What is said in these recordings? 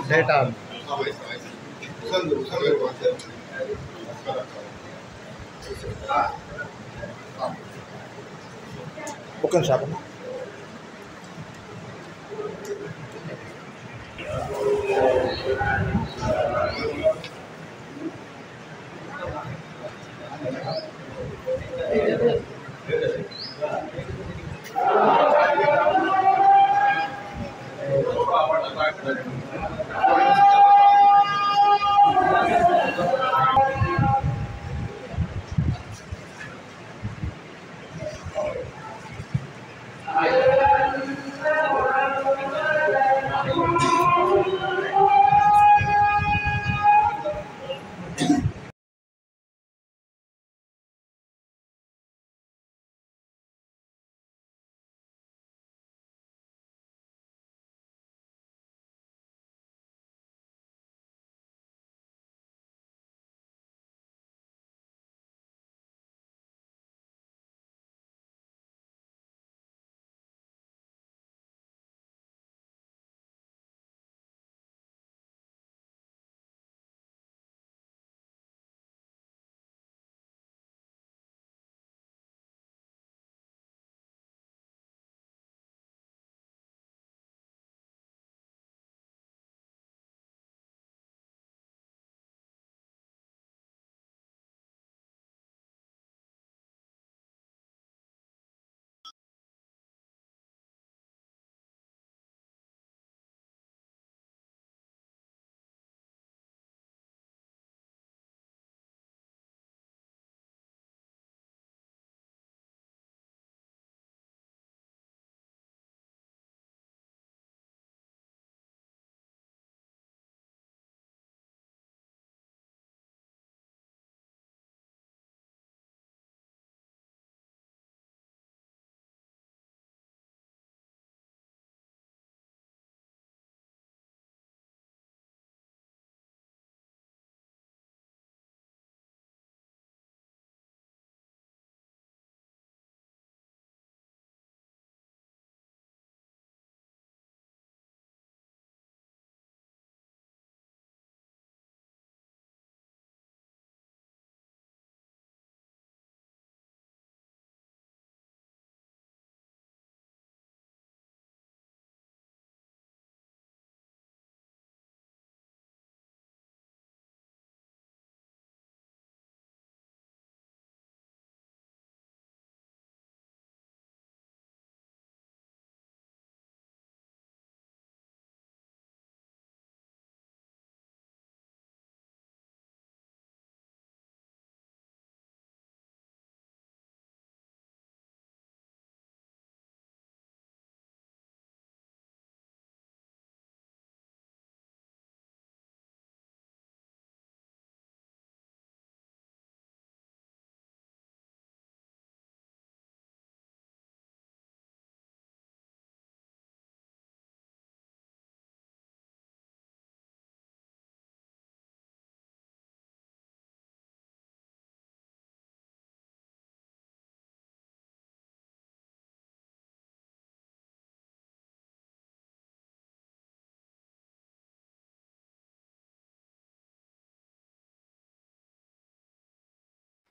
Data. Bukan siapa?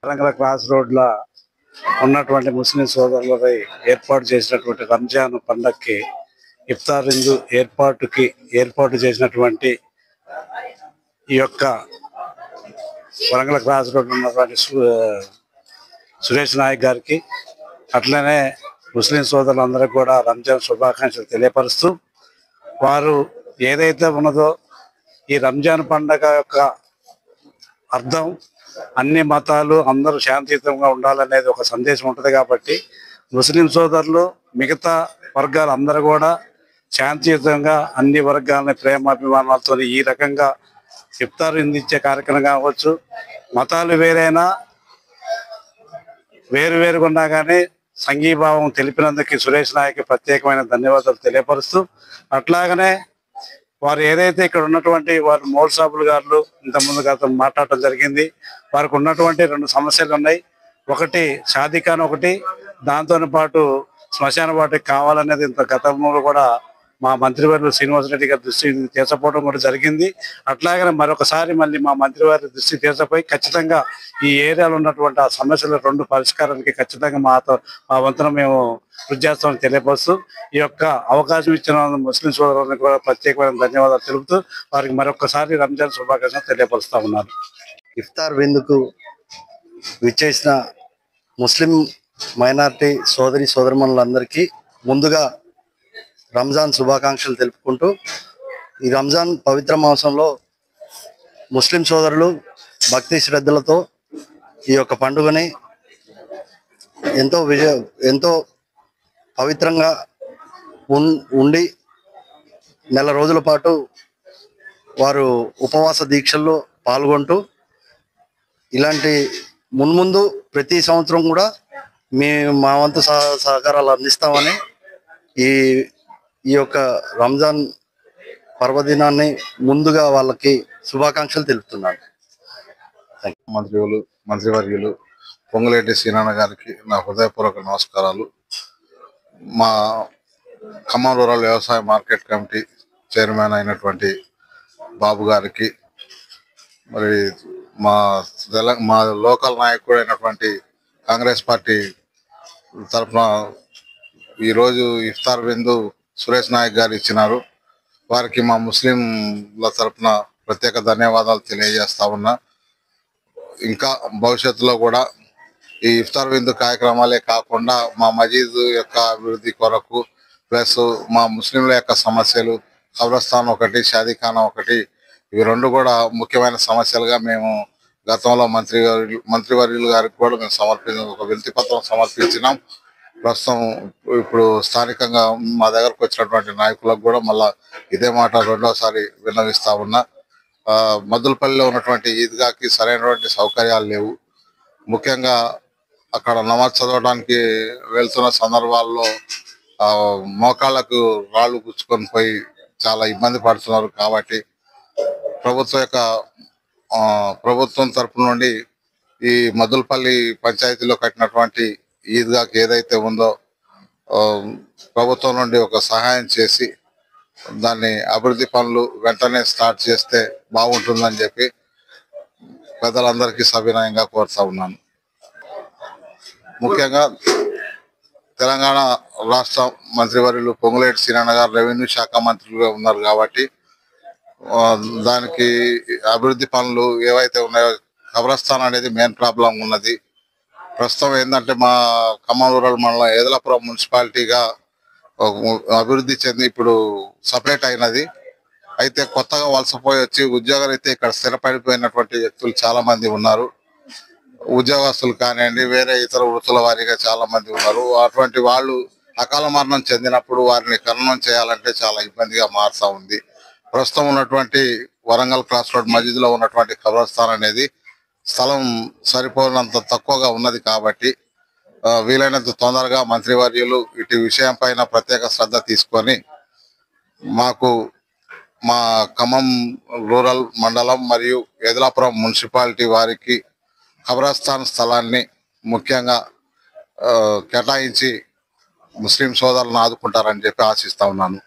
Telangana cross రోడ్ల ఉన్నటువంటి ముస్లిం సోదరులపై ఏర్పాటు చేసినటువంటి రంజాన్ పండగకి ఇఫ్తార్ విందు ఏర్పాటు చేసినటువంటి ఈ యొక్క వరంగల్ క్రాస్ రోడ్ ఉన్నటువంటి సురేష్ నాయక్ గారికి అట్లనే ముస్లిం సోదరులందరికీ కూడా రంజాన్ శుభాకాంక్షలు తెలియపరుస్తూ వారు ఏదైతే ఉన్నదో ఈ రంజాన్ పండగ యొక్క అర్థం అన్ని మతాలు అందరూ శాంతియుతంగా ఉండాలనేది ఒక సందేశం ఉంటుంది కాబట్టి ముస్లిం సోదరులు మిగతా వర్గాలు అందరూ కూడా శాంతియుతంగా అన్ని వర్గాలని ప్రేమాభిమానాలతో ఈ రకంగా ఇఫ్తార్ అందించే కార్యక్రమం కావచ్చు. మతాలు వేరైనా వేరువేరుగా ఉన్నా కానీ సంఘీభావం తెలిపినందుకు సురేష్ నాయక్ ప్రత్యేకమైన ధన్యవాదాలు తెలియపరుస్తూ, అట్లాగనే వారు ఏదైతే ఇక్కడ ఉన్నటువంటి వారు మౌల్ సాబుల్ గారు ఇంతకుముందు గతం మాట్లాడటం జరిగింది. వారికి ఉన్నటువంటి 2 సమస్యలు ఉన్నాయి. ఒకటి షాదీఖాన్, ఒకటి దాంతో పాటు శ్మశాన వాటికి కావాలనేది ఇంత గతంలో కూడా మా మంత్రివర్యులు శ్రీనివాసరెడ్డి గారి దృష్టికి తీసుకుపోవడం కూడా జరిగింది. అట్లాగనే మరొకసారి మళ్ళీ మా మంత్రివారి దృష్టికి తీసుకుపోయి ఖచ్చితంగా ఈ ఏరియాలో ఉన్నటువంటి ఆ సమస్యల 2 పరిష్కారానికి ఖచ్చితంగా మా వంతున మేము కృషి చేస్తామని తెలియపరుస్తూ, ఈ యొక్క అవకాశం ఇచ్చిన ముస్లిం సోదరులకు కూడా ప్రత్యేకమైన ధన్యవాదాలు తెలుపుతూ వారికి మరొకసారి రంజాన్ శుభాకాంక్షలు తెలియపరుస్తా ఉన్నారు. ఇఫ్తార్ విందుకు విచ్చేసిన ముస్లిం మైనారిటీ సోదరిమణులందరికీ ముందుగా రంజాన్ శుభాకాంక్షలు తెలుపుకుంటూ, ఈ రంజాన్ పవిత్ర మాసంలో ముస్లిం సోదరులు భక్తి శ్రద్ధలతో ఈ యొక్క పండుగని ఎంతో పవిత్రంగా ఉండి నెల రోజుల పాటు వారు ఉపవాస దీక్షల్లో పాల్గొంటూ ఇలాంటి మున్ముందు ప్రతి సంవత్సరం కూడా మా వంతు సహకారాలు అందిస్తామని ఈ యొక్క రంజాన్ పర్వదినాన్ని ముందుగా వాళ్ళకి శుభాకాంక్షలు తెలుపుతున్నాను. మంత్రివర్యులు పొంగులేటి శ్రీనారాయణ గారికి నా హృదయపూర్వక నమస్కారాలు. మా ఖమ్మం రూరల్ వ్యవసాయ మార్కెట్ కమిటీ చైర్మన్ అయినటువంటి బాబు గారికి, మరి మా లోకల్ నాయకుడు అయినటువంటి కాంగ్రెస్ పార్టీ తరఫున ఈరోజు ఇఫ్తార్ విందు సురేష్ నాయక్ గారు ఇచ్చినారు. వారికి మా ముస్లింల తరఫున ప్రత్యేక ధన్యవాదాలు తెలియజేస్తా ఉన్నా. ఇంకా భవిష్యత్తులో కూడా ఈ ఇఫ్తార్ విందు కార్యక్రమాలే కాకుండా మా మజీద్ యొక్క అభివృద్ధి కొరకు, ప్లస్ మా ముస్లింల యొక్క సమస్యలు, కబ్రస్థాన్ ఒకటి, షాదీఖానా ఒకటి, ఇవి 2 కూడా ముఖ్యమైన సమస్యలుగా మేము గతంలో మంత్రివర్యులు గారికి కూడా మేము ఒక వినతి పత్రం సమర్పించినాం. ప్రస్తుతం ఇప్పుడు స్థానికంగా మా దగ్గరకు వచ్చినటువంటి నాయకులకు కూడా మళ్ళా ఇదే మాట 2వసారి విన్నవిస్తా ఉన్నా. మద్దులపల్లిలో ఉన్నటువంటి ఈద్గాకి సరైనటువంటి సౌకర్యాలు లేవు. ముఖ్యంగా అక్కడ నమాజ్ చదవడానికి వెళ్తున్న సందర్భాల్లో మోకాళ్ళకు రాళ్ళు గుచ్చుకొని పోయి చాలా ఇబ్బంది పడుతున్నారు. కాబట్టి ప్రభుత్వం తరపు నుండి ఈ మద్దులపల్లి పంచాయతీలో కట్టినటువంటి ఈద్గాకి ఏదైతే ఉందో ప్రభుత్వం నుండి ఒక సహాయం చేసి దాన్ని అభివృద్ధి పనులు వెంటనే స్టార్ట్ చేస్తే బాగుంటుందని చెప్పి పెద్దలందరికీ సవినయంగా కోరుతా ఉన్నాను. ముఖ్యంగా తెలంగాణ రాష్ట్ర మంత్రివర్యులు పొంగులేటి శ్రీనారాయణ గారు రెవెన్యూ శాఖ మంత్రులుగా ఉన్నారు. కాబట్టి దానికి అభివృద్ధి పనులు ఏవైతే ఉన్నాయో, కబ్రస్థాన్ అనేది మెయిన్ ప్రాబ్లం ఉన్నది. ప్రస్తుతం ఏంటంటే మా ఖమ్మం రూరల్ మండలం ఏదలాపురం మున్సిపాలిటీగా అభివృద్ధి చెంది ఇప్పుడు సపరేట్ అయినది. అయితే కొత్తగా వలసపోయి వచ్చి ఉద్యోగాలు అయితే ఇక్కడ స్థిరపడిపోయినటువంటి వ్యక్తులు చాలా మంది ఉన్నారు. ఉద్యోగస్తులు కానివ్వండి, వేరే ఇతర వృత్తుల వారీగా చాలా మంది ఉన్నారు. అటువంటి వాళ్ళు అకాల మరణం చెందినప్పుడు వారిని ఖననం చేయాలంటే చాలా ఇబ్బందిగా మారుతా ఉంది. ప్రస్తుతం ఉన్నటువంటి వరంగల్ క్రాస్ రోడ్ మధ్యలో ఉన్నటువంటి కబ్రస్థాన్ అనేది స్థలం సరిపోనంత తక్కువగా ఉన్నది. కాబట్టి వీలైనంత తొందరగా మంత్రివర్యులు ఇటు విషయం పైన ప్రత్యేక శ్రద్ధ తీసుకొని మాకు మా ఖమ్మం రూరల్ మండలం మరియు ఏదలాపురం మున్సిపాలిటీ వారికి కబ్రస్థాన్ స్థలాన్ని ముఖ్యంగా కేటాయించి ముస్లిం సోదరులను ఆదుకుంటారని చెప్పి ఆశిస్తా ఉన్నాను.